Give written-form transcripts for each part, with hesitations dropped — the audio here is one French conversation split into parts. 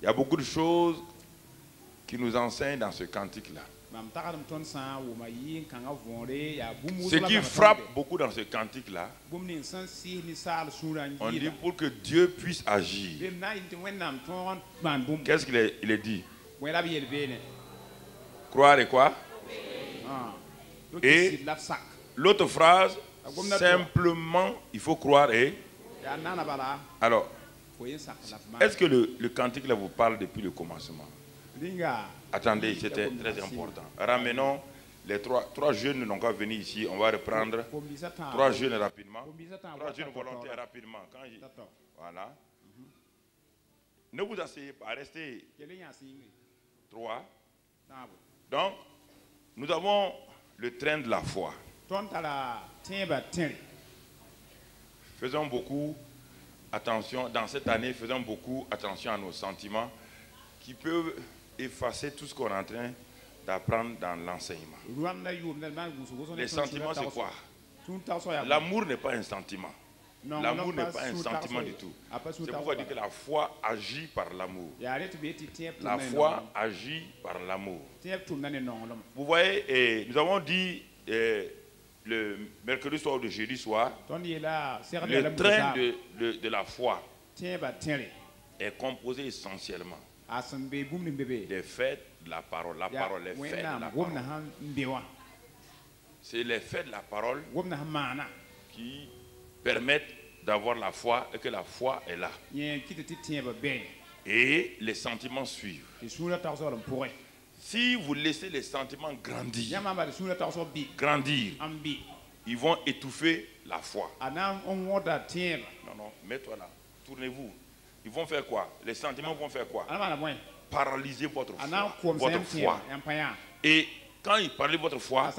y a beaucoup de choses qui nous enseignent dans ce cantique-là. Ce qui frappe beaucoup dans ce cantique-là, on dit pour que Dieu puisse agir. Qu'est-ce qu'il est dit? Croire et quoi? Et l'autre phrase, simplement, il faut croire et... Alors, est-ce que le cantique là vous parle depuis le commencement? Attendez, c'était très important. Ramenons les trois jeunes n'ont qu'à venir ici. On va reprendre 3 jeunes rapidement. 3 jeunes volontaires rapidement. Voilà. Ne vous asseyez pas, restez 3. Donc, nous avons le train de la foi. Faisons beaucoup attention, dans cette année, faisons beaucoup attention à nos sentiments qui peuvent effacer tout ce qu'on est en train d'apprendre dans l'enseignement. Les sentiments, c'est quoi? L'amour n'est pas un sentiment. L'amour n'est pas un sentiment du tout. C'est pourquoi on dit que la foi agit par l'amour. La foi agit par l'amour. Vous voyez, nous avons dit le mercredi soir ou le jeudi soir, le train de la foi est composé essentiellement des faits de la parole. La parole, les faits de la parole. C'est les faits de la parole qui permettent d'avoir la foi et que la foi est là. Et les sentiments suivent. Si vous laissez les sentiments grandir, ils vont étouffer la foi. Non, mets-toi là. Tournez-vous. Ils vont faire quoi? Les sentiments vont faire quoi? Paralyser votre foi. Et quand ils paralysent votre foi,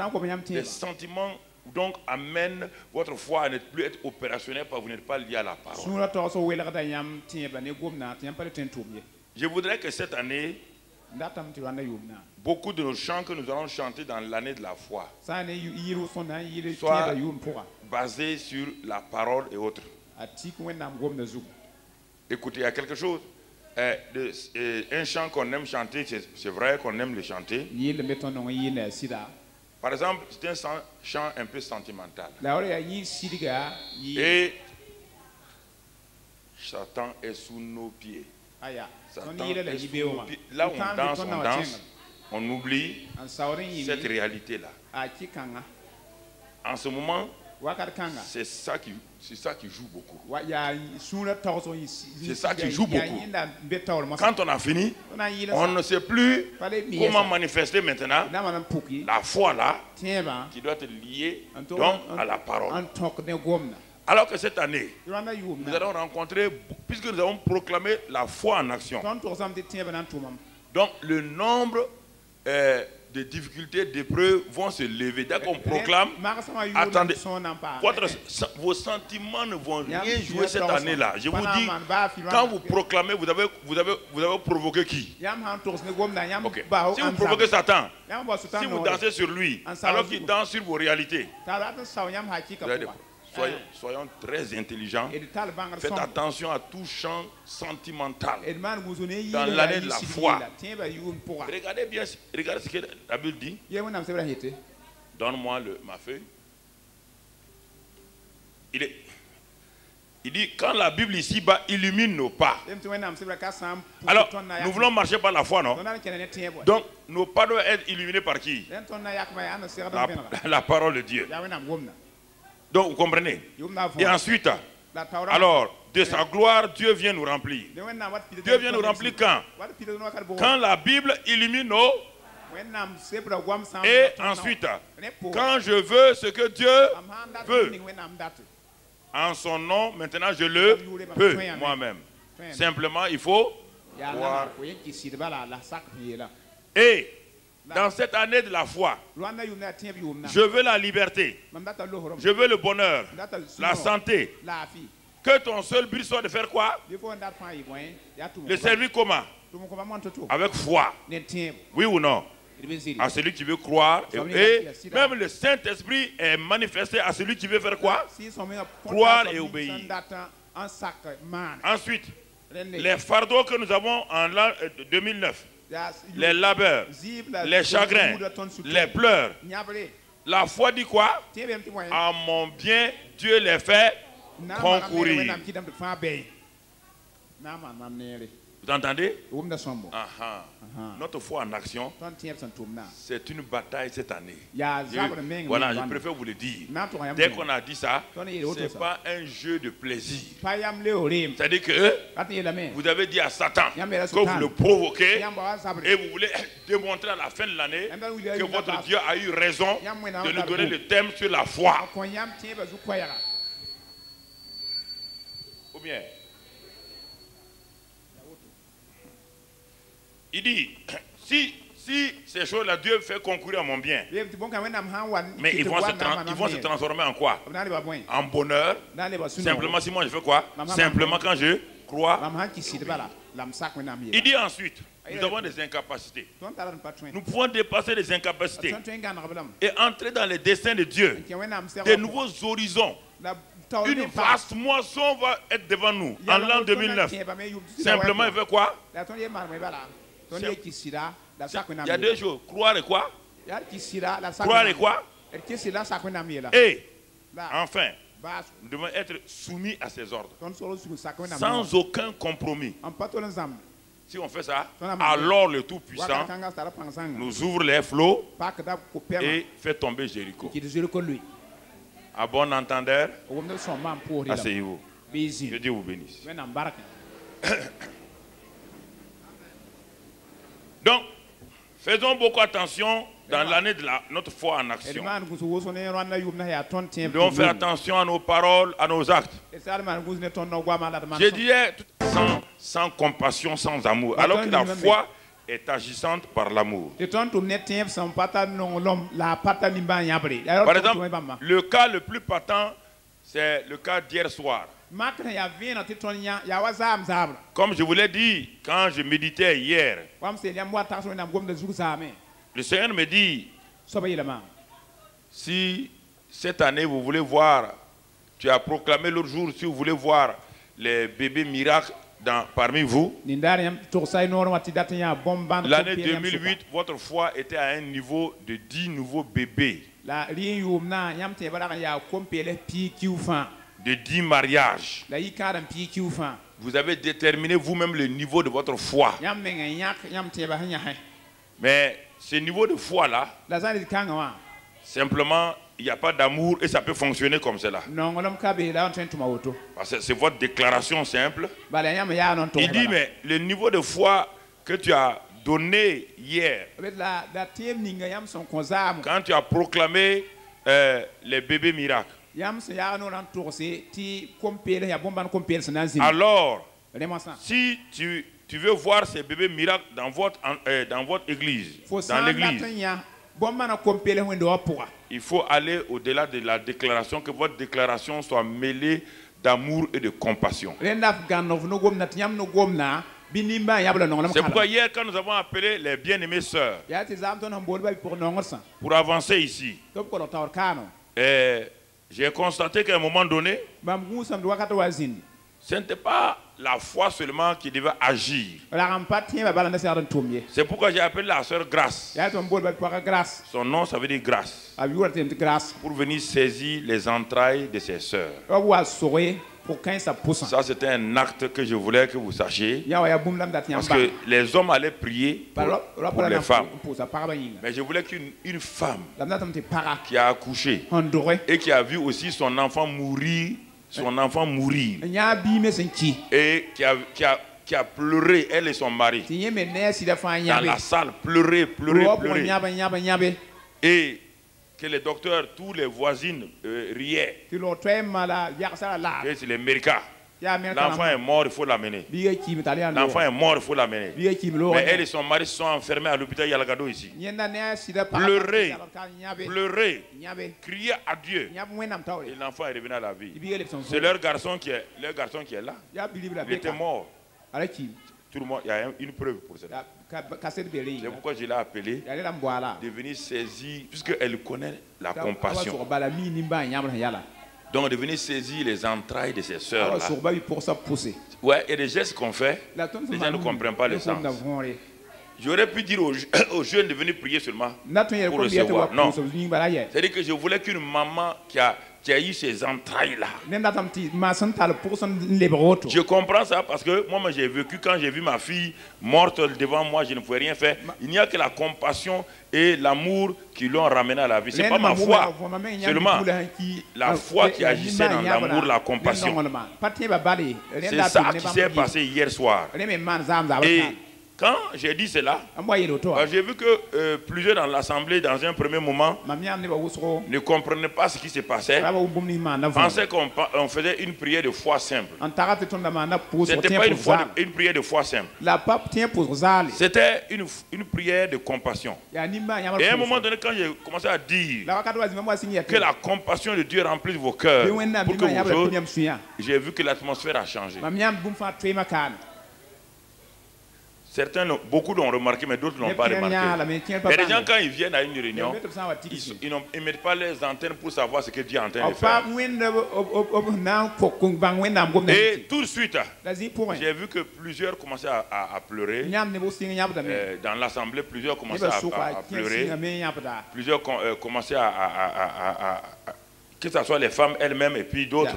les sentiments donc amènent votre foi à ne plus être opérationnelle parce que vous n'êtes pas lié à la parole. Je voudrais que cette année, beaucoup de nos chants que nous allons chanter dans l'année de la foi soient basés sur la parole et autres. Écoutez, il y a quelque chose. Un chant qu'on aime chanter, c'est vrai qu'on aime le chanter. Par exemple, c'est un chant un peu sentimental. Et Satan est sous nos pieds. Satan est sous nos pieds. Là où on danse, on oublie cette réalité-là. En ce moment, c'est ça qui joue beaucoup. C'est ça qui joue beaucoup. Quand on a fini, on ne sait plus comment manifester maintenant la foi là, qui doit être liée donc à la parole. Alors que cette année, nous allons rencontrer, puisque nous avons proclamé la foi en action. Donc le nombre de difficultés, d'épreuves vont se lever. Dès qu'on proclame, attendez, vos sentiments ne vont rien jouer cette année-là. Je vous dis, quand vous proclamez, vous avez provoqué qui? Okay. Si vous provoquez Satan, si vous dansez sur lui, alors qu'il danse sur vos réalités, soyons très intelligents. Faites attention à tout chant sentimental dans l'année de la foi. Regardez bien, regardez ce que la Bible dit. Donne-moi ma feuille. Il dit, quand la Bible ici-bas illumine nos pas. Alors, nous voulons marcher par la foi, non? Donc, nos pas doivent être illuminés par qui? La parole de Dieu. Donc, vous comprenez? Et ensuite, alors, de sa gloire, Dieu vient nous remplir. Dieu vient nous remplir quand? Quand la Bible illumine nos... Et ensuite, quand je veux ce que Dieu veut, en son nom, maintenant je le peux moi-même. Simplement, il faut croire. Et dans cette année de la foi, je veux la liberté, je veux le bonheur, la santé. Que ton seul but soit de faire quoi? Le servir comment? Avec foi. Oui ou non? À celui qui veut croire. Et même le Saint-Esprit est manifesté à celui qui veut faire quoi? Croire et obéir. Ensuite, les fardeaux que nous avons en l'an 2009, les labeurs, les chagrins, les pleurs. La foi dit quoi? À mon bien, Dieu les fait concourir. Vous entendez? Notre foi en action, c'est une bataille cette année. Voilà, je préfère vous le dire. Dès qu'on a dit ça, ce n'est pas un jeu de plaisir. C'est-à-dire que vous avez dit à Satan que vous le provoquez et vous voulez démontrer à la fin de l'année que votre Dieu a eu raison de nous donner le thème sur la foi. Ou bien, il dit, si ces choses-là, Dieu fait concourir à mon bien, mais ils vont se transformer en quoi? En bonheur. Simplement, si moi je fais quoi? Simplement quand je crois. Il dit ensuite, nous avons des incapacités. Nous pouvons dépasser les incapacités et entrer dans les desseins de Dieu, des nouveaux horizons. Une vaste moisson va être devant nous en l'an 2009. Simplement, il veut quoi? Il y a deux choses. Croire et quoi? Croire et quoi? Et enfin, nous devons être soumis à ses ordres. Sans aucun compromis. Si on fait ça, alors le Tout-Puissant nous ouvre les flots et fait tomber Jéricho. À bon entendeur, asseyez-vous. Que Dieu vous bénisse. Donc, faisons beaucoup attention dans l'année de notre foi en action. Nous devons faire attention à nos paroles, à nos actes. Je dirais sans compassion, sans amour. Alors que la foi est agissante par l'amour. Par exemple, le cas le plus patent, c'est le cas d'hier soir. Comme je vous l'ai dit, quand je méditais hier, le Seigneur me dit, si cette année vous voulez voir, tu as proclamé l'autre jour, si vous voulez voir les bébés miracles parmi vous, l'année 2008, votre foi était à un niveau de 10 nouveaux bébés. De 10 mariages. Vous avez déterminé vous-même le niveau de votre foi. Mais ce niveau de foi-là, simplement, il n'y a pas d'amour et ça peut fonctionner comme cela. Parce que c'est votre déclaration simple. Il dit, mais le niveau de foi que tu as donné hier, quand tu as proclamé les bébés miracles, alors, si tu veux voir ces bébés miracles dans votre église, dans l'église, il faut aller au-delà de la déclaration, que votre déclaration soit mêlée d'amour et de compassion. C'est pourquoi hier, quand nous avons appelé les bien-aimées sœurs pour avancer ici, j'ai constaté qu'à un moment donné, ce n'était pas la foi seulement qui devait agir. C'est pourquoi j'ai appelé la sœur Grâce. Son nom, ça veut dire grâce. Pour venir saisir les entrailles de ses sœurs. Ça, c'était un acte que je voulais que vous sachiez. Parce que les hommes allaient prier pour les femmes. Mais je voulais qu'une femme qui a accouché et qui a vu aussi son enfant mourir, et qui a pleuré, elle et son mari, dans la salle, pleurer. Et que les docteurs, tous les voisines riaient. Que c'est les Mérica. L'enfant est mort, il faut l'amener. L'enfant est mort, il faut l'amener. Mais elle et son mari se sont enfermés à l'hôpital Yalagado ici. Pleurer, crier à Dieu. Et l'enfant est revenu à la vie. C'est leur garçon qui est là. Il était mort. Tout le monde, il y a une preuve pour cela. C'est pourquoi je l'ai appelé de venir saisir, puisqu'elle connaît la compassion. Donc de venir saisir les entrailles de ces sœurs là. Ouais, il y a des gestes qu'on fait, les gens ne comprennent pas le sens. J'aurais pu dire aux jeunes de venir prier seulement pour recevoir. Non. C'est-à-dire que je voulais qu'une maman qui a eu ces entrailles-là. Je comprends ça parce que moi j'ai vécu quand j'ai vu ma fille morte devant moi, je ne pouvais rien faire. Il n'y a que la compassion et l'amour qui l'ont ramenée à la vie. Ce n'est pas ma foi, seulement la foi qui agissait dans l'amour, la compassion. C'est ça qui s'est passé hier soir. Et quand j'ai dit cela, j'ai vu que plusieurs dans l'assemblée, dans un premier moment, ne comprenaient pas ce qui se passait. Pensaient qu'on faisait une prière de foi simple. Ce n'était pas une prière de foi simple. C'était une prière de compassion. Et à un moment donné, quand j'ai commencé à dire que la compassion de Dieu remplisse vos cœurs pour que vous autres, j'ai vu que l'atmosphère a changé. Certains, beaucoup l'ont remarqué, mais d'autres ne l'ont pas remarqué. Mais les gens, quand ils viennent à une réunion, ils ne mettent pas les antennes pour savoir ce que Dieu est en train de faire. Et tout de suite, j'ai vu que plusieurs commençaient à pleurer. Dans l'assemblée, plusieurs commençaient à pleurer. Plusieurs commençaient que ce soit les femmes elles-mêmes et puis d'autres,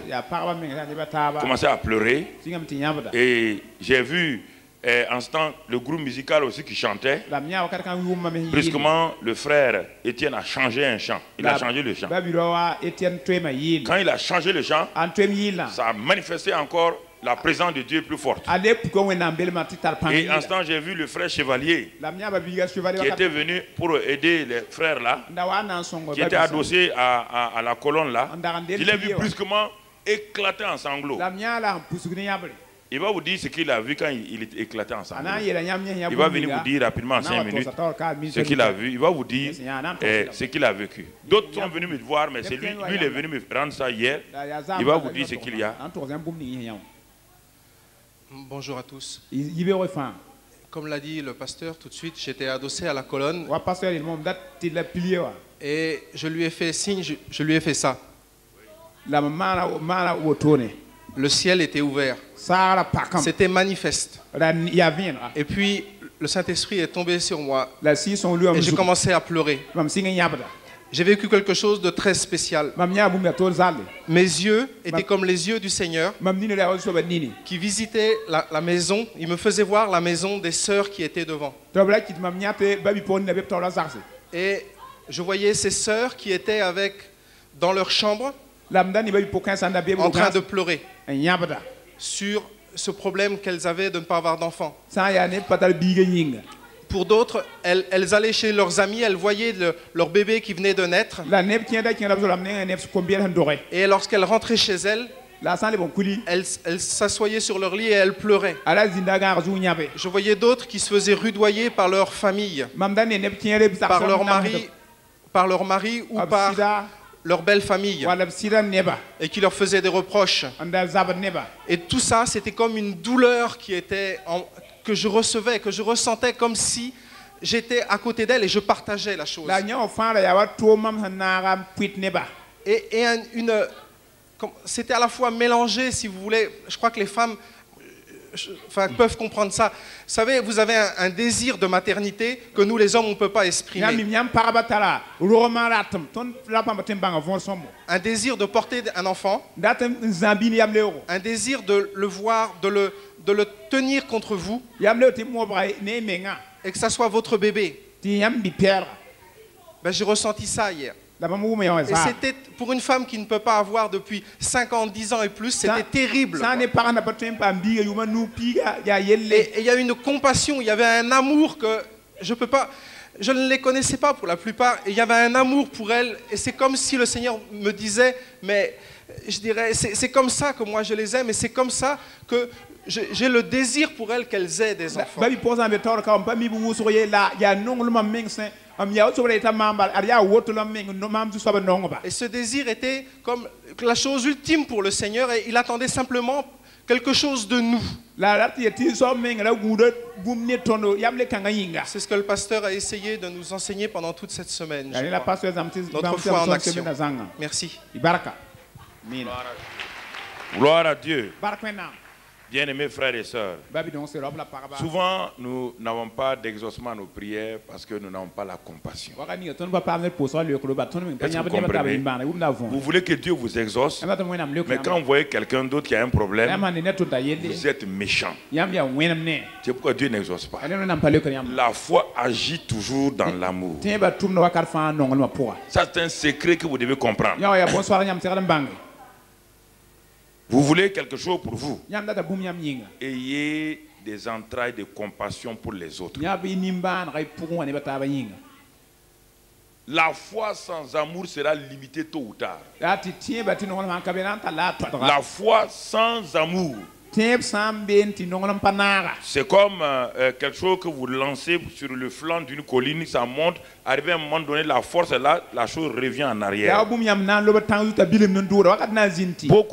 commençaient à pleurer. Et j'ai vu en ce temps, le groupe musical aussi qui chantait. Brusquement, le frère Étienne a changé un chant. Il a changé le chant. Quand il a changé le chant, ça a manifesté encore la présence de Dieu plus forte. Et en ce temps, j'ai vu le frère Chevalier qui était venu pour aider les frères là, qui était adossé à la colonne là. Je l'ai vu brusquement éclater en sanglots. Il va vous dire ce qu'il a vu quand il est éclaté ensemble. Il va venir vous dire rapidement en 5 minutes ce qu'il a vu. Il va vous dire ce qu'il a vécu. D'autres sont venus me voir, mais c'est lui il est venu me rendre ça hier. Il va vous dire ce qu'il y a. Bonjour à tous. Comme l'a dit le pasteur, tout de suite, j'étais adossé à la colonne. Et je lui ai fait signe, je lui ai fait ça. Le ciel était ouvert. C'était manifeste. Et puis, le Saint-Esprit est tombé sur moi. Et j'ai commencé à pleurer. J'ai vécu quelque chose de très spécial. Mes yeux étaient comme les yeux du Seigneur qui visitait la maison. Il me faisait voir la maison des sœurs qui étaient devant. Et je voyais ces sœurs qui étaient dans leur chambre en train de pleurer sur ce problème qu'elles avaient de ne pas avoir d'enfants. Pour d'autres, elles allaient chez leurs amis, elles voyaient leur bébé qui venait de naître. Et lorsqu'elles rentraient chez elles, elles s'assoyaient sur leur lit et elles pleuraient. Je voyais d'autres qui se faisaient rudoyer par leur famille, par leur mari ou par leur belle famille, et qui leur faisaient des reproches. Et tout ça, c'était comme une douleur que je recevais, que je ressentais comme si j'étais à côté d'elle et je partageais la chose. Et c'était à la fois mélangé, si vous voulez. Je crois que les femmes peuvent comprendre ça. Vous savez, vous avez un désir de maternité que nous les hommes on ne peut pas exprimer. Un désir de porter un enfant. Un désir de le voir, de le tenir contre vous. Et que ça soit votre bébé. J'ai ressenti ça hier. Et c'était pour une femme qui ne peut pas avoir depuis 5 ans, 10 ans et plus, c'était terrible. Et il y a une compassion, il y avait un amour que je ne les connaissais pas pour la plupart, et il y avait un amour pour elles, et c'est comme si le Seigneur me disait, mais je dirais, c'est comme ça que moi je les aime, et c'est comme ça que j'ai le désir pour elles qu'elles aient des enfants. Et ce désir était comme la chose ultime pour le Seigneur, et il attendait simplement quelque chose de nous. C'est ce que le pasteur a essayé de nous enseigner pendant toute cette semaine. Notre foi en action. Merci. Gloire à Dieu. Bien-aimés frères et sœurs, souvent nous n'avons pas d'exaucement à nos prières parce que nous n'avons pas la compassion. Vous voulez que Dieu vous exauce, mais quand vous voyez quelqu'un d'autre qui a un problème, vous êtes méchant. C'est pourquoi Dieu n'exauce pas. La foi agit toujours dans l'amour. Ça, c'est un secret que vous devez comprendre. Vous voulez quelque chose pour vous. Ayez des entrailles de compassion pour les autres. La foi sans amour sera limitée tôt ou tard. La foi sans amour, c'est comme quelque chose que vous lancez sur le flanc d'une colline, ça monte, arrivé à un moment donné, la force est là, la chose revient en arrière. Beaucoup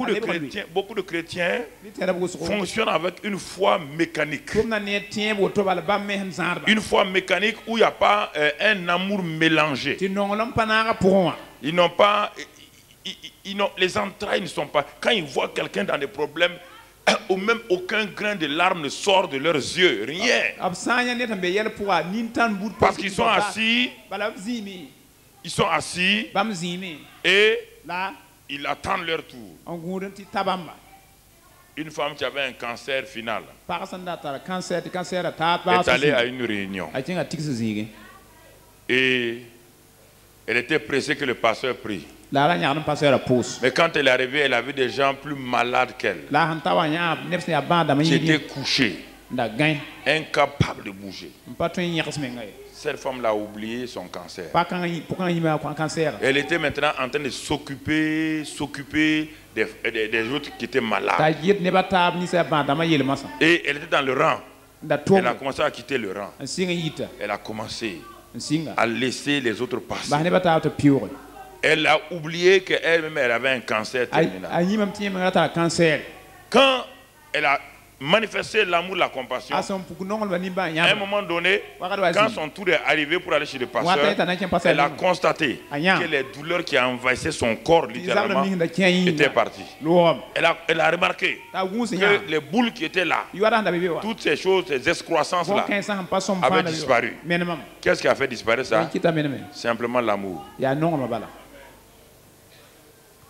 de chrétiens fonctionnent avec une foi mécanique. Une foi mécanique où il n'y a pas un amour mélangé. Ils n'ont pas... les entrailles ne sont pas... Quand ils voient quelqu'un dans des problèmes, ou même aucun grain de larmes ne sort de leurs yeux, rien. Parce qu'ils sont assis, et ils attendent leur tour. Une femme qui avait un cancer final est allée à une réunion. Et elle était pressée que le pasteur prie. Mais quand elle est arrivée, elle avait des gens plus malades qu'elle, qui étaient couchés, incapables de bouger. Cette femme l'a oublié son cancer. Elle était maintenant en train de s'occuper des autres qui étaient malades. Et elle était dans le rang. Elle a commencé à quitter le rang. Elle a commencé à laisser les autres passer. Elle a oublié qu'elle-même elle avait un cancer terminal. Quand elle a manifesté l'amour, la compassion, à un moment donné, quand son tour est arrivé pour aller chez le pasteur, elle a constaté que les douleurs qui envahissaient son corps littéralement étaient parties. Elle a remarqué que les boules qui étaient là, toutes ces choses, ces excroissances-là, avaient disparu. Qu'est-ce qui a fait disparaître ça? Simplement l'amour.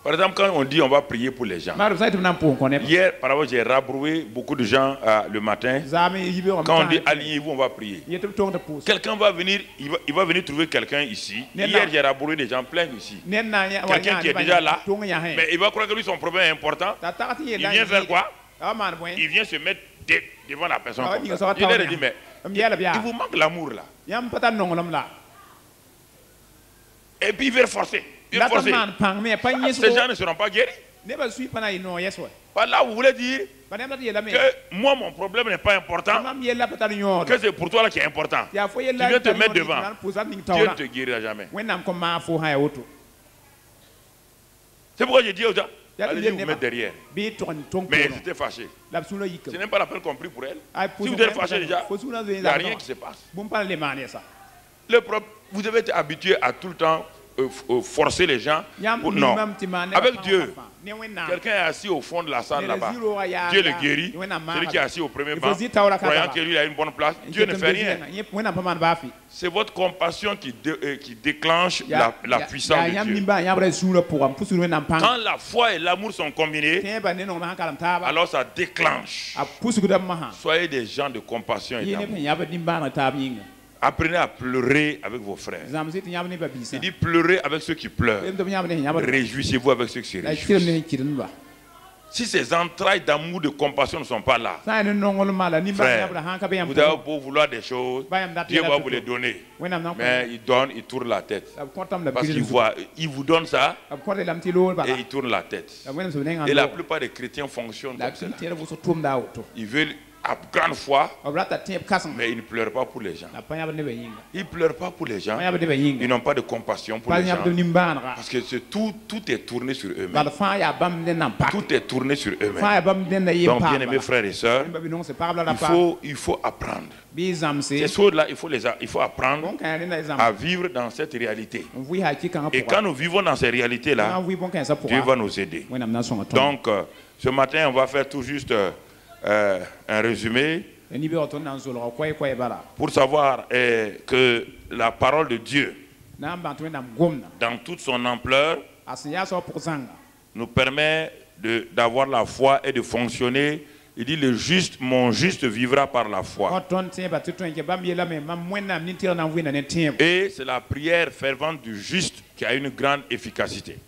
Par exemple, quand on dit on va prier pour les gens. Hier, par exemple, j'ai rabroué beaucoup de gens le matin. Quand on dit alignez-vous, on va prier. Quelqu'un va venir, il va venir trouver quelqu'un ici. Hier, j'ai rabroué des gens pleins ici. Quelqu'un qui est déjà là, mais il va croire que lui, son problème est important. Il vient faire quoi? Il vient se mettre devant la personne. Il leur dit, mais il vous manque l'amour là. Et puis il veut forcer. Ces gens ne seront pas guéris. Par là, vous voulez dire que moi, mon problème n'est pas important, que c'est pour toi là qui est important. Tu viens te mettre devant. Dieu ne te guérira jamais. C'est pourquoi je dis aux gens, allez vous mettre derrière. Mais c'était fâché. Ce n'est pas la peine qu'on prie pour elle. Si vous êtes fâché déjà, il n'y a rien qui se passe. Vous avez été habitué à tout le temps forcer les gens. Non. Avec Dieu, quelqu'un est assis au fond de la salle là-bas. Dieu le guérit. Celui qui est assis au premier banc, croyant que lui a une bonne place, Dieu ne fait rien. C'est votre compassion qui déclenche la puissance de Dieu. Quand la foi et l'amour sont combinés, alors ça déclenche. Soyez des gens de compassion et d'amour. Apprenez à pleurer avec vos frères. Il dit pleurez avec ceux qui pleurent. Réjouissez-vous avec ceux qui se réjouissent. Si ces entrailles d'amour, de compassion ne sont pas là, frère, vous avez beau vouloir des choses, Dieu va vous les donner. Mais il donne, il tourne la tête. Parce qu'il voit, il vous donne ça et il tourne la tête. Et la plupart des chrétiens fonctionnent comme ça. Ils veulent à grande foi, mais ils ne pleurent pas pour les gens. Ils ne pleurent pas pour les gens. Ils n'ont pas de compassion pour les gens. Parce que tout est tourné sur eux-mêmes. Tout est tourné sur eux-mêmes. Donc, bien aimés frères et sœurs, il faut apprendre. Ces choses-là, il faut apprendre à vivre dans cette réalité. Et quand nous vivons dans ces réalités-là, Dieu va nous aider. Donc, ce matin, on va faire tout juste un résumé pour savoir que la parole de Dieu, dans toute son ampleur, nous permet d'avoir la foi et de fonctionner. Il dit le juste, mon juste vivra par la foi. Et c'est la prière fervente du juste qui a une grande efficacité.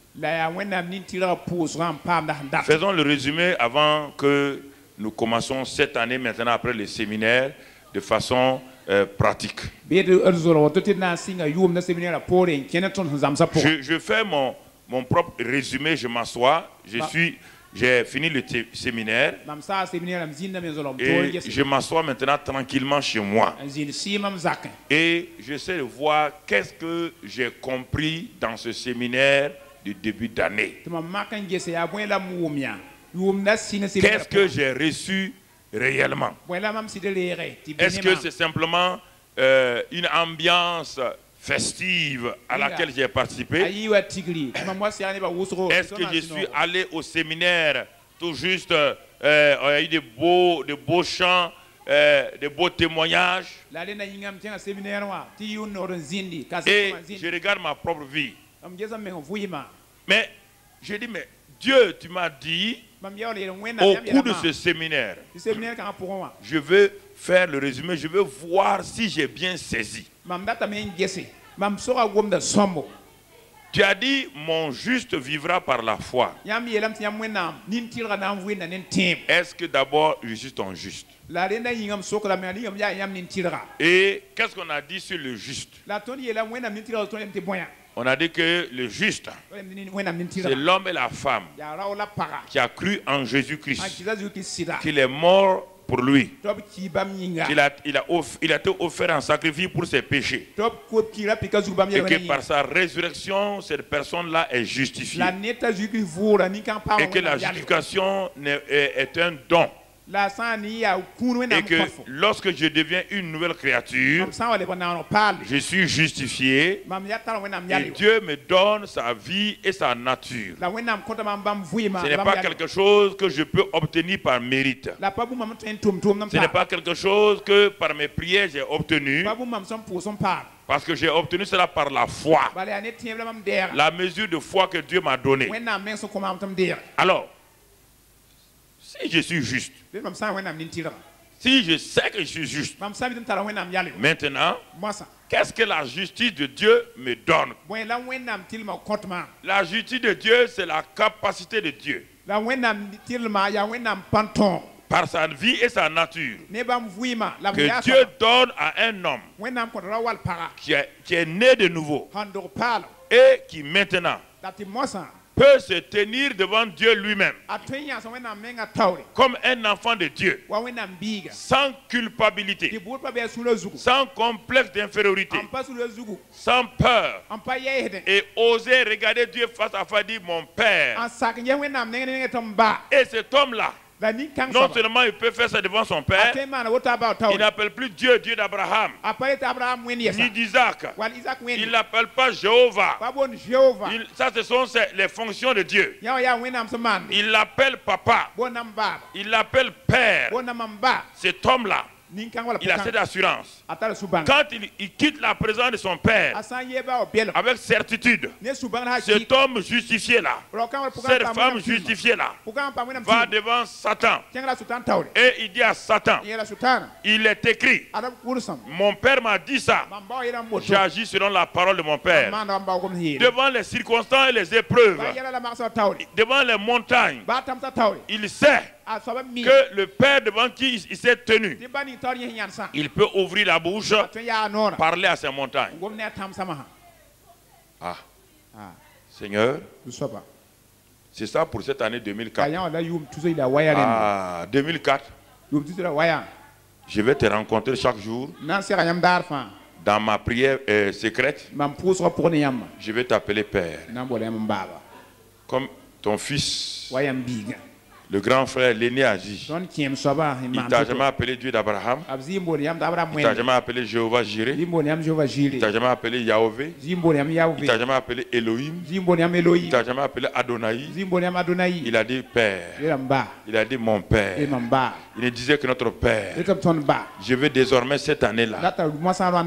Faisons le résumé avant que nous commençons cette année maintenant après le séminaire de façon pratique. Je fais mon propre résumé, je m'assois, j'ai fini le séminaire et je m'assois maintenant tranquillement chez moi. Et j'essaie de voir qu'est-ce que j'ai compris dans ce séminaire du début d'année. Qu'est-ce que j'ai reçu réellement? Est-ce que c'est simplement une ambiance festive à laquelle j'ai participé? Est-ce que je suis allé au séminaire tout juste, il y a eu de beaux chants, de beaux témoignages? Et je regarde ma propre vie. Mais je dis, mais Dieu, tu m'as dit au cours de ce séminaire, je veux faire le résumé, je veux voir si j'ai bien saisi. Tu as dit, mon juste vivra par la foi. Est-ce que d'abord je suis ton juste? Et qu'est-ce qu'on a dit sur le juste? On a dit que le juste, c'est l'homme et la femme qui a cru en Jésus-Christ, qu'il est mort pour lui, il a été offert en sacrifice pour ses péchés, et que par sa résurrection, cette personne-là est justifiée, et que la justification est un don. Et que lorsque je deviens une nouvelle créature, je suis justifié et Dieu me donne sa vie et sa nature. Ce n'est pas quelque chose que je peux obtenir par mérite. Ce n'est pas quelque chose que par mes prières j'ai obtenu, parce que j'ai obtenu cela par la foi, la mesure de foi que Dieu m'a donnée. Alors, si je suis juste, si je sais que je suis juste, maintenant, qu'est-ce que la justice de Dieu me donne? La justice de Dieu, c'est la capacité de Dieu, par sa vie et sa nature, que Dieu donne à un homme qui est né de nouveau et qui maintenant peut se tenir devant Dieu lui-même comme un enfant de Dieu, sans culpabilité, sans complexe d'infériorité, sans peur, et oser regarder Dieu face à face et dire mon Père. Et cet homme-là, non seulement il peut faire ça devant son père, il n'appelle plus Dieu, Dieu d'Abraham, ni d'Isaac. Il n'appelle pas Jéhovah. Ça, ce sont les fonctions de Dieu. Il l'appelle Papa. Il l'appelle Père. Cet homme-là, il a cette assurance. Quand il quitte la présence de son père avec certitude, cet homme justifié là, cette femme justifiée là, va devant Satan et il dit à Satan, il est écrit, mon père m'a dit ça, j'agis selon la parole de mon père. Devant les circonstances et les épreuves, devant les montagnes, il sait que le Père devant qui il s'est tenu, il peut ouvrir la bouche, parler à ces montagnes. Ah, Seigneur, c'est ça pour cette année 2004. Ah, 2004. Je vais te rencontrer chaque jour. Dans ma prière secrète, je vais t'appeler Père. Comme ton fils, le grand frère, l'aîné agit. Il t'a jamais appelé Dieu d'Abraham. Il t'a jamais appelé Jéhovah Jireh. Il t'a jamais appelé Yahweh. Il t'a jamais appelé Elohim. Il t'a jamais appelé Adonai. Il a dit Père. Il a dit mon Père. Il disait que notre Père, je veux désormais cette année-là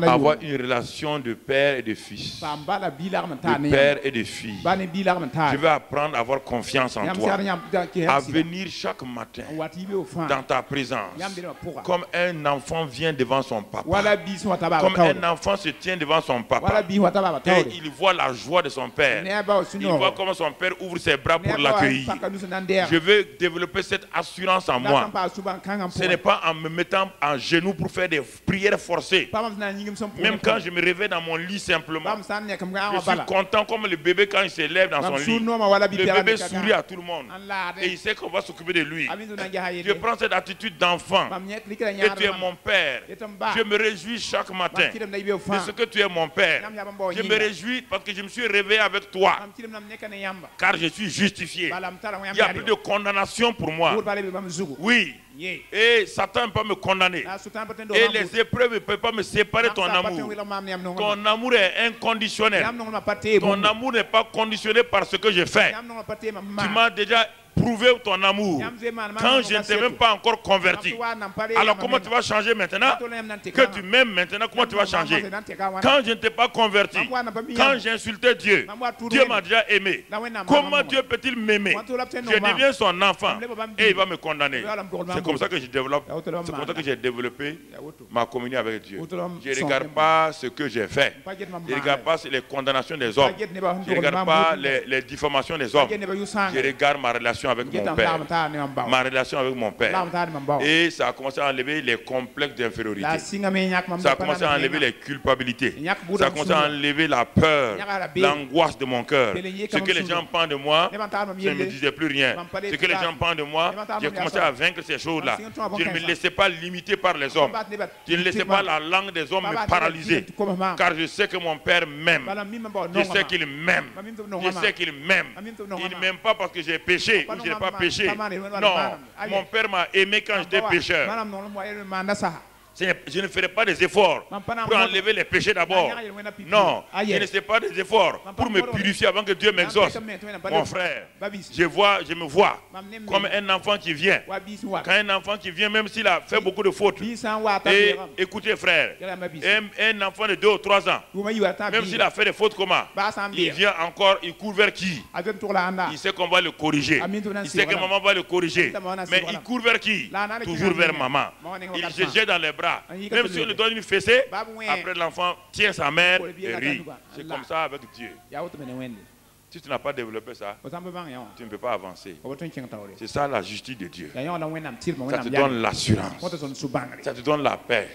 avoir une relation de père et de fils, de père et de fille. Je veux apprendre à avoir confiance en toi, à venir chaque matin dans ta présence, comme un enfant vient devant son papa, comme un enfant se tient devant son papa, et il voit la joie de son père, il voit comment son père ouvre ses bras pour l'accueillir. Je veux développer cette assurance en moi. Ce n'est pas en me mettant en genoux pour faire des prières forcées. Même quand je me réveille dans mon lit simplement, je suis content comme le bébé quand il se lève dans son lit. Le bébé sourit à tout le monde et il sait qu'on va s'occuper de lui. Je prends cette attitude d'enfant et tu es mon père. Je me réjouis chaque matin de ce que tu es mon père. Je me réjouis parce que je me suis réveillé avec toi, car je suis justifié. Il n'y a plus de condamnation pour moi. Oui. Et Satan ne peut pas me condamner. Et les épreuves ne peuvent pas me séparer de ton amour. Ton amour est inconditionnel. Ton amour n'est pas conditionné par ce que je fais. Tu m'as déjà prouvé ton amour quand je ne t'ai même pas encore converti. Alors comment tu vas changer maintenant? Que tu m'aimes maintenant, comment tu vas changer? Quand je ne t'ai pas converti, quand j'ai insulté Dieu, Dieu m'a déjà aimé. Comment Dieu peut-il m'aimer? Je deviens son enfant et il va me condamner. C'est comme ça que je développe. C'est comme ça que j'ai développé ma communion avec Dieu. Je ne regarde pas ce que j'ai fait. Je ne regarde pas les condamnations des hommes. Je ne regarde pas les diffamations des hommes. Je regarde ma relation avec mon père. Ma relation avec mon père. Et ça a commencé à enlever les complexes d'infériorité. Ça a commencé à enlever les culpabilités. Ça a commencé à enlever la peur, l'angoisse de mon cœur. Ce que les gens pensent de moi, je ne me disais plus rien. Ce que les gens pensent de moi, j'ai commencé à vaincre ces choses-là. Je ne me laissais pas limiter par les hommes. Je ne laissais pas la langue des hommes me paralyser. Car je sais que mon père m'aime. Je sais qu'il m'aime. Je sais qu'il m'aime. Il ne m'aime pas parce que j'ai péché. Je n'ai pas péché. Non, mon père m'a aimé quand j'étais pécheur. Je ne ferai pas des efforts pour enlever les péchés d'abord. Non, je ne ferai pas des efforts pour me purifier avant que Dieu m'exauce. Mon frère, je me vois comme un enfant qui vient. Quand un enfant qui vient, même s'il a fait beaucoup de fautes. Et écoutez frère, un enfant de 2 ou 3 ans, même s'il a fait des fautes comment, il vient encore, il court vers qui? Il sait qu'on va le corriger. Il sait que maman va le corriger. Mais il court vers qui? Toujours vers maman. Il se jette dans les bras. Même si on lui donne une fessée, après l'enfant tient sa mère et rit. C'est comme ça avec Dieu. Si tu n'as pas développé ça, tu ne peux pas avancer. C'est ça la justice de Dieu. Ça te donne l'assurance. Ça te donne la paix.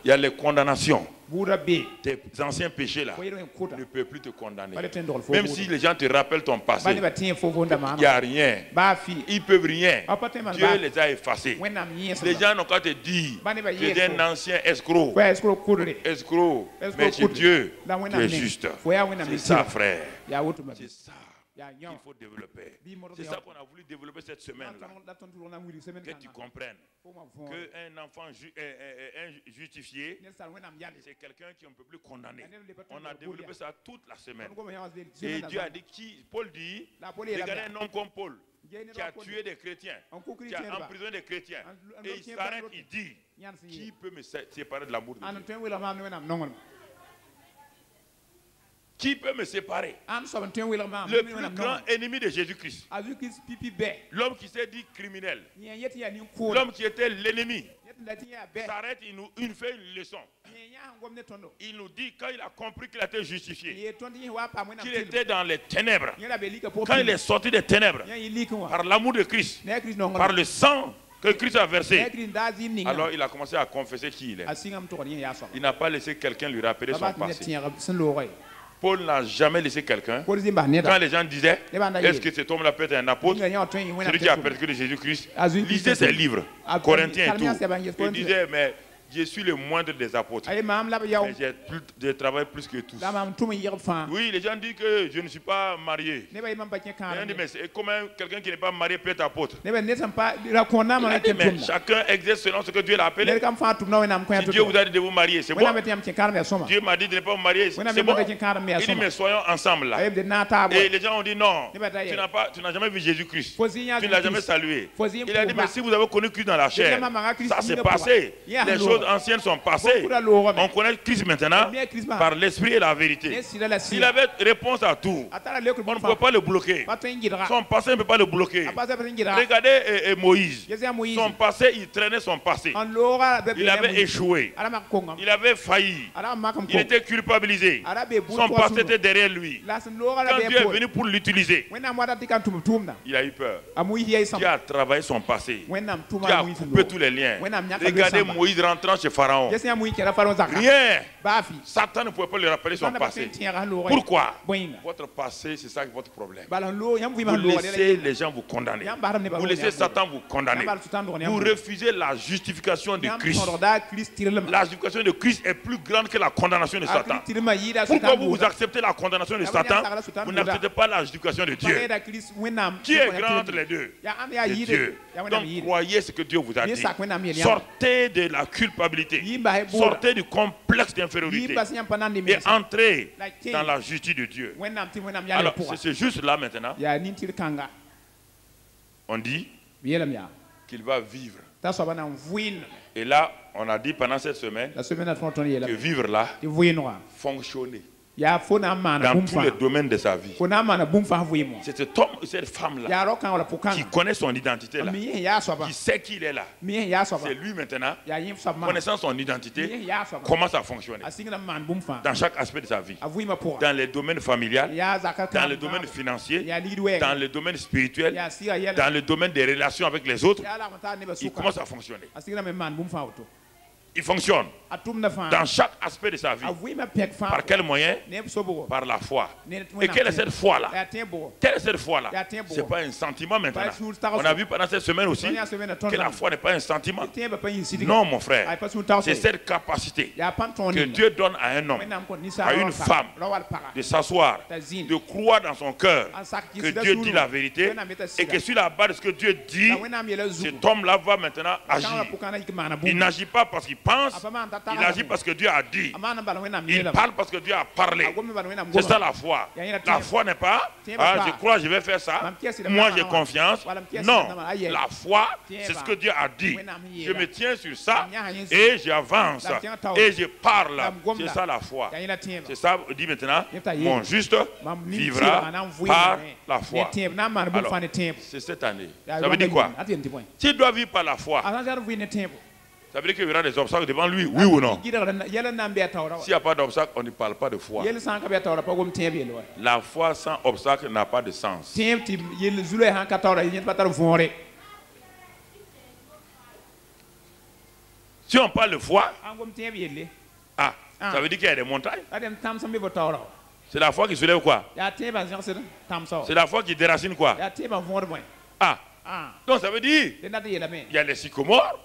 Il y a les condamnations. Tes anciens péchés là ne peuvent plus te condamner. Même si les gens te rappellent ton passé, il n'y a rien. Ils ne peuvent rien. Dieu les a effacés. Les gens n'ont qu'à te dire tu es un ancien escroc. Escroc. Mais chez Dieu, tu es juste. C'est ça, frère. C'est ça qu'il faut développer. C'est ça qu'on a voulu développer cette semaine-là. Que tu comprennes qu'un enfant justifié, c'est quelqu'un qui ne peut plus condamner. On a développé ça toute la semaine. Et Dieu a dit, Paul dit, regardez un homme comme Paul, qui a tué des chrétiens, qui a emprisonné des chrétiens. Et il s'arrête, il dit, qui peut me séparer de l'amour de Dieu? Qui peut me séparer? Le plus grand ennemi de Jésus-Christ. L'homme qui s'est dit criminel. L'homme qui était l'ennemi. S'arrête, il nous fait une leçon. Il nous dit quand il a compris qu'il a été justifié, qu'il était dans les ténèbres. Quand il est sorti des ténèbres, par l'amour de Christ, par le sang que Christ a versé, alors il a commencé à confesser qui il est. Il n'a pas laissé quelqu'un lui rappeler son passé. Paul n'a jamais laissé quelqu'un. Quand les gens disaient, est-ce que cet homme-là peut être un apôtre, celui qui a persécuté Jésus-Christ, lisez ses livres, Corinthiens et tout. Il disait, mais je suis le moindre des apôtres. Mais je travaille plus que tous. Oui, les gens disent que je ne suis pas marié. Mais comment quelqu'un qui n'est pas marié peut être apôtre? Mais chacun exerce selon ce que Dieu l'a appelé. Si Dieu vous a dit de vous marier, c'est bon. Dieu m'a dit de ne pas vous marier, c'est bon. Il dit, mais soyons ensemble là. Et les gens ont dit non, tu n'as jamais vu Jésus-Christ. Tu ne l'as jamais salué. Il a dit, mais si vous avez connu Christ dans la chair, ça s'est passé. Les choses anciennes sont passées. On connaît Christ maintenant par l'esprit et la vérité. S'il avait réponse à tout, on ne peut pas le bloquer. Son passé ne peut pas le bloquer. Regardez Moïse. Son passé, il traînait son passé. Il avait échoué. Il avait failli. Il était culpabilisé. Son passé était derrière lui. Quand Dieu est venu pour l'utiliser, il a eu peur. Dieu a travaillé son passé. Dieu a coupé tous les liens. Regardez Moïse rentrant chez Pharaon. Rien. Satan ne pouvait pas lui rappeler son passé. Pourquoi? Votre passé, c'est ça votre problème. Vous laissez les gens vous condamner. Vous laissez Satan vous condamner. Vous refusez la justification de Christ. La justification de Christ est plus grande que la condamnation de Satan. Pourquoi vous acceptez la condamnation de Satan? Vous n'acceptez pas la justification de Dieu. Qui est grand entre les deux? C'est Dieu. Donc croyez ce que Dieu vous a dit. Sortez de la culpabilité. Sortez du complexe d'infériorité. Et entrez dans la justice de Dieu. Alors c'est juste là maintenant. On dit qu'il va vivre. Et là, on a dit pendant cette semaine que vivre là, fonctionner dans tous les domaines de sa vie. C'est cet homme, cette femme-là qui connaît son identité là, qui sait qu'il est là. C'est lui maintenant, connaissant son identité, commence à fonctionner dans chaque aspect de sa vie. Dans les domaines familial, dans le domaine financier, dans le domaine spirituel, dans le domaine des relations avec les autres. Il commence à fonctionner. Il fonctionne dans chaque aspect de sa vie. Par quel moyen? Par la foi. Et quelle est cette foi-là? Quelle est cette foi-là? Ce n'est pas un sentiment maintenant. On a vu pendant cette semaine aussi que la foi n'est pas un sentiment. Non, mon frère. C'est cette capacité que Dieu donne à un homme, à une femme, de s'asseoir, de croire dans son cœur que Dieu dit la vérité et que sur la base de ce que Dieu dit, cet homme-là va maintenant agir. Il n'agit pas parce qu'il pense, il agit parce que Dieu a dit. Il parle parce que Dieu a parlé. C'est ça la foi. La foi n'est pas je crois, je vais faire ça. Moi j'ai confiance. Non, la foi c'est ce que Dieu a dit. Je me tiens sur ça et j'avance et je parle. C'est ça la foi. C'est ça, dit maintenant, mon juste vivra par la foi. Alors, c'est cette année. Ça veut dire quoi? Tu dois vivre par la foi. Ça veut dire qu'il y aura des obstacles devant lui, oui ou non? S'il n'y a pas d'obstacle, on ne parle pas de foi. La foi sans obstacle n'a pas de sens. Si on parle de foi, ça veut dire qu'il y a des montagnes. C'est la foi qui soulève quoi? C'est la foi qui déracine quoi? Donc ça veut dire il y a les sycomores,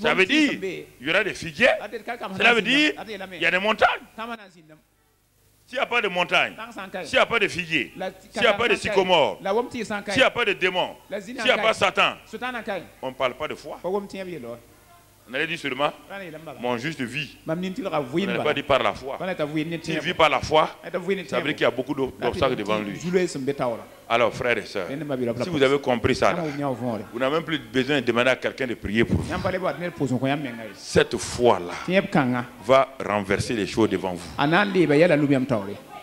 ça veut dire il y aura des figuiers, cela veut dire il y a des montagnes. S'il n'y a pas de montagne, s'il n'y a pas de figuier, s'il n'y a pas de sycomore, s'il n'y a pas de démon, s'il n'y a pas Satan, on ne parle pas de foi. On allait dire seulement mon juste vie. On n'allait pas dire par la foi. S'il vit par la foi, ça veut dire qu'il y a beaucoup d'obstacles devant lui. Alors frères et sœurs, si vous avez compris ça, là, vous n'avez même plus besoin de demander à quelqu'un de prier pour vous. Cette foi-là va renverser les choses devant vous.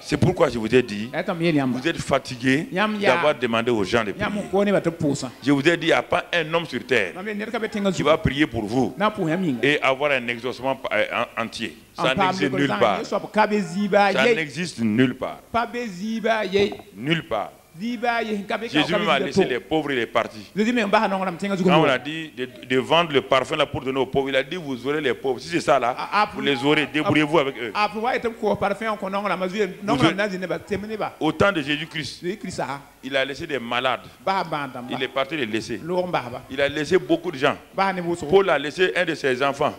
C'est pourquoi je vous ai dit, vous êtes fatigué d'avoir demandé aux gens de prier. Je vous ai dit, il n'y a pas un homme sur terre qui va prier pour vous et avoir un exaucement entier. Ça n'existe nulle part. Ça n'existe nulle part. Nulle part. Jésus m'a laissé les pauvres et les partis. Quand on a dit de vendre le parfum là pour donner aux pauvres, il a dit vous aurez les pauvres. Si c'est ça là, vous les aurez, débrouillez-vous avec eux. Au temps de Jésus-Christ, il a laissé des malades. Il est parti les laisser. Il a laissé beaucoup de gens. Paul a laissé un de ses enfants.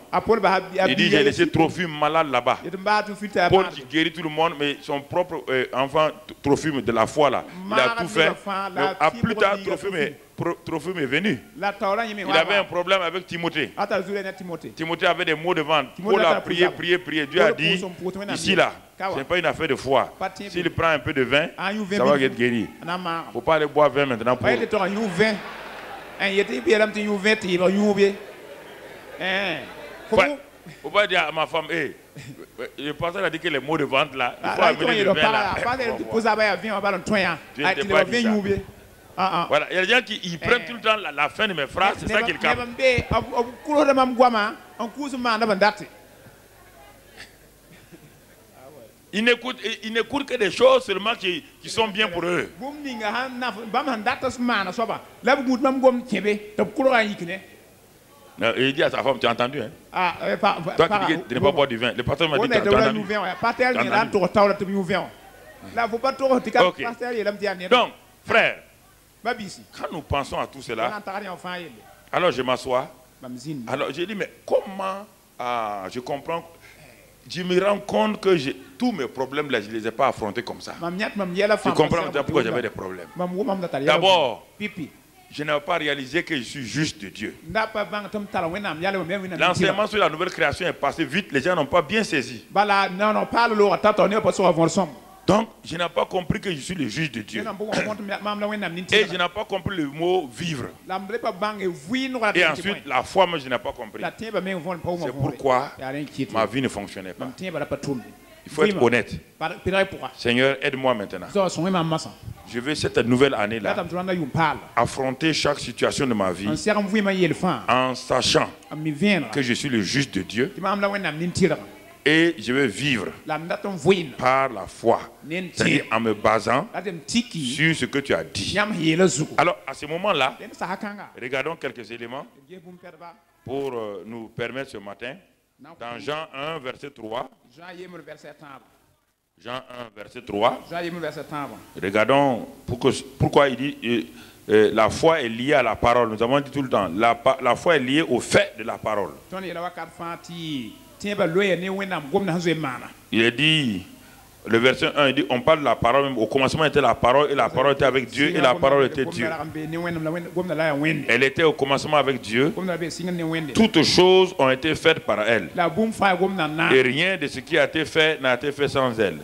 Il dit j'ai laissé Trophime malade là-bas. Paul qui guérit tout le monde, mais son propre enfant Trophime de la foi là, il a tout fait. À plus tard, Trophime est venu. Il avait un problème avec Timothée. Timothée avait des maux de ventre. Paul a prié. Dieu a dit, ici là, ce n'est pas une affaire de foi. S'il prend un peu de vin, ça va être guéri. Il ne faut pas aller boire vin maintenant pour... Faut pas dire à ma femme, hey, le pasteur a dit que les mots de vente là, il faut amener le vin là. Voilà, il y a des gens qui prennent tout le temps la fin de mes phrases, c'est ça qu'ils captent. Ils n'écoutent que des choses seulement qui sont bien pour eux. Il dit à sa femme, tu as entendu, hein? Toi qui dis que tu n'es pas boire du vin. Le pasteur m'a dit que tu as entendu. Okay. Donc, frère, quand nous pensons à tout cela, alors je m'assois. Alors j'ai dit, mais comment je comprends, je me rends compte que tous mes problèmes là, je ne les ai pas affrontés comme ça. Je comprends pourquoi j'avais des problèmes. D'abord, je n'avais pas réalisé que je suis juste de Dieu. L'enseignement sur la nouvelle création est passé vite, les gens n'ont pas bien saisi. Donc, je n'ai pas compris que je suis le juge de Dieu. Et je n'ai pas compris le mot vivre. Et ensuite, la foi, moi, je n'ai pas compris. C'est pourquoi ma vie ne fonctionnait pas. Il faut être honnête. Seigneur, aide-moi maintenant. Je vais cette nouvelle année-là affronter chaque situation de ma vie en sachant que je suis le juge de Dieu. Et je vais vivre par la foi, c'est-à-dire en me basant sur ce que tu as dit. Alors, à ce moment-là, regardons quelques éléments pour nous permettre ce matin. Dans Jean 1, verset 3. Jean 1, verset 3. Regardons pourquoi il dit la foi est liée à la parole. Nous avons dit tout le temps, la foi est liée au fait de la parole. Il est dit, le verset 1, il dit, on parle de la parole, même au commencement était la parole, et la parole était avec Dieu, et la parole était Dieu. Elle était au commencement avec Dieu. Toutes choses ont été faites par elle. Et rien de ce qui a été fait n'a été fait sans elle.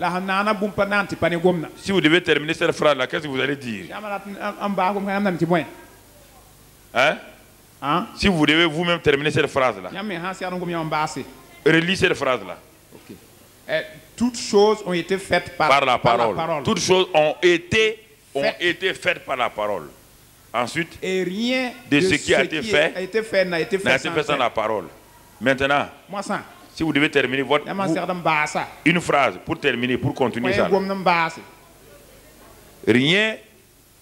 Si vous devez terminer cette phrase-là, qu'est-ce que vous allez dire? Hein? Si vous devez vous-même terminer cette phrase-là. Relis cette phrase-là. Toutes choses ont été faites par la parole. Toutes choses ont été faites par la parole. Ensuite, et rien de ce qui a été fait n'a été fait sans la parole. Maintenant, si vous devez terminer une phrase pour terminer, pour continuer ça. Rien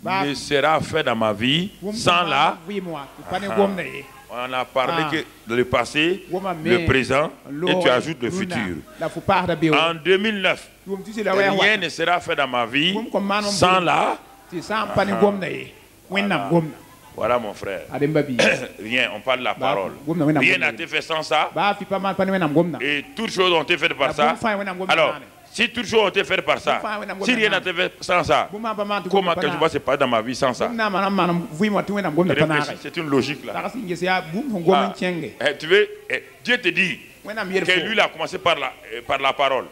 ne sera fait dans ma vie sans la... On a parlé que le passé, le présent, et tu ajoutes le futur. En 2009, rien ne sera fait dans ma vie sans la... Voilà mon frère. Rien, on parle de la parole. Rien n'a été fait sans ça. Et toutes choses ont été faites par ça. Alors, si toutes choses ont été faites par ça, si rien n'a été fait sans ça, comment que je vois se passer dans ma vie sans ça? C'est une logique là. Tu veux, Dieu te dit que lui il a commencé par la parole.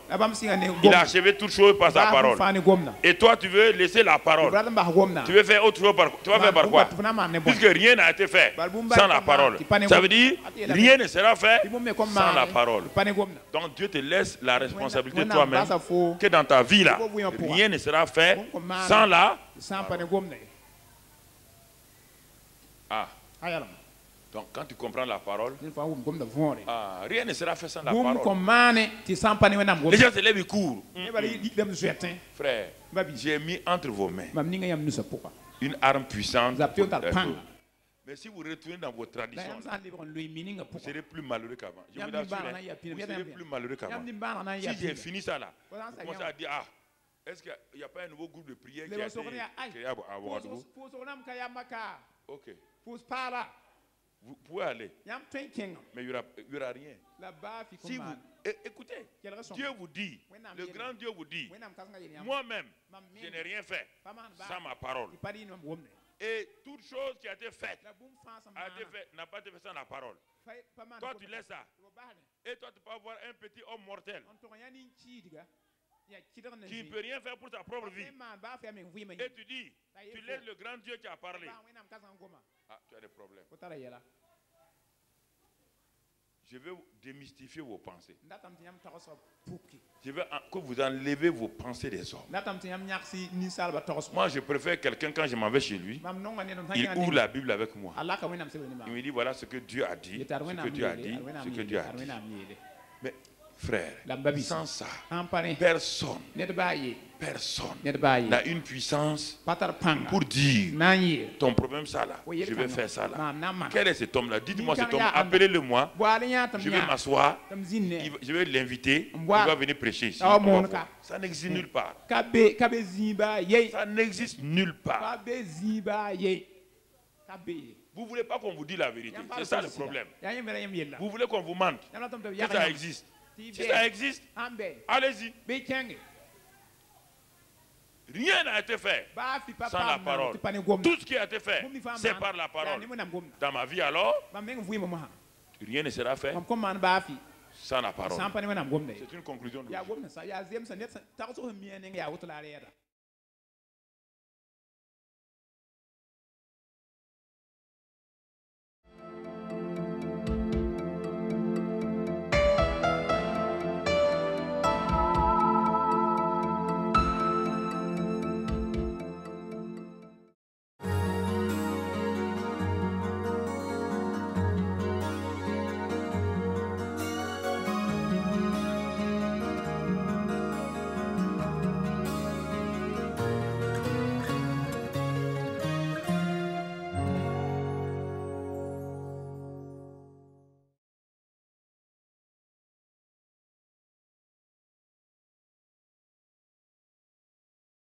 Il a achevé toutes choses par sa parole. Et toi tu veux laisser la parole. Tu veux faire autre chose tu vas faire par quoi? Puisque rien n'a été fait sans la parole. Ça veut dire rien ne sera fait sans la parole. Donc Dieu te laisse la responsabilité toi-même que dans ta vie là, rien ne sera fait sans la parole. Donc quand tu comprends la parole, rien ne sera fait sans la parole. Les gens se lèvent et courent. Frère, j'ai mis entre vos mains une arme puissante. Mais si vous retournez dans vos traditions, vous serez plus malheureux qu'avant. Je vous assure, vous serez plus malheureux qu'avant. Si j'ai fini ça là, vous commencez à dire, ah, est-ce qu'il n'y a pas un nouveau groupe de prière qui a été créé à Ouagadougou? Ok. Vous pouvez aller. Mais il n'y aura rien. Si vous, écoutez, Dieu vous dit, le grand Dieu vous dit, moi-même, je n'ai rien fait sans ma parole. Et toute chose qui a été faite n'a pas été faite sans la parole. Toi, tu laisses ça. Et toi, tu peux avoir un petit homme mortel qui ne peut rien faire pour sa propre vie. Et tu dis, tu laisses le grand Dieu qui a parlé. Ah, tu as des problèmes. Je vais démystifier vos pensées. Je veux que vous enlevez vos pensées des hommes. Moi, je préfère quelqu'un, quand je m'en vais chez lui, il ouvre la Bible avec moi. Il me dit, voilà ce que Dieu a dit, ce que Dieu a dit, ce que Dieu a dit. Mais frère, sans ça, personne n'a une puissance pour dire ton problème ça là, je vais faire ça là. Quel est cet homme là? Dites-moi cet homme, appelez-le moi, je vais m'asseoir, je vais l'inviter, il va venir prêcher ici. Ça n'existe nulle part. Ça n'existe nulle part. Vous ne voulez pas qu'on vous dise la vérité, c'est ça le problème. Vous voulez qu'on vous mente, que ça existe. Si ça existe, allez-y. Rien n'a été fait sans la parole. Tout ce qui a été fait, c'est par la parole. Dans ma vie alors, rien ne sera fait sans la parole. C'est une conclusion.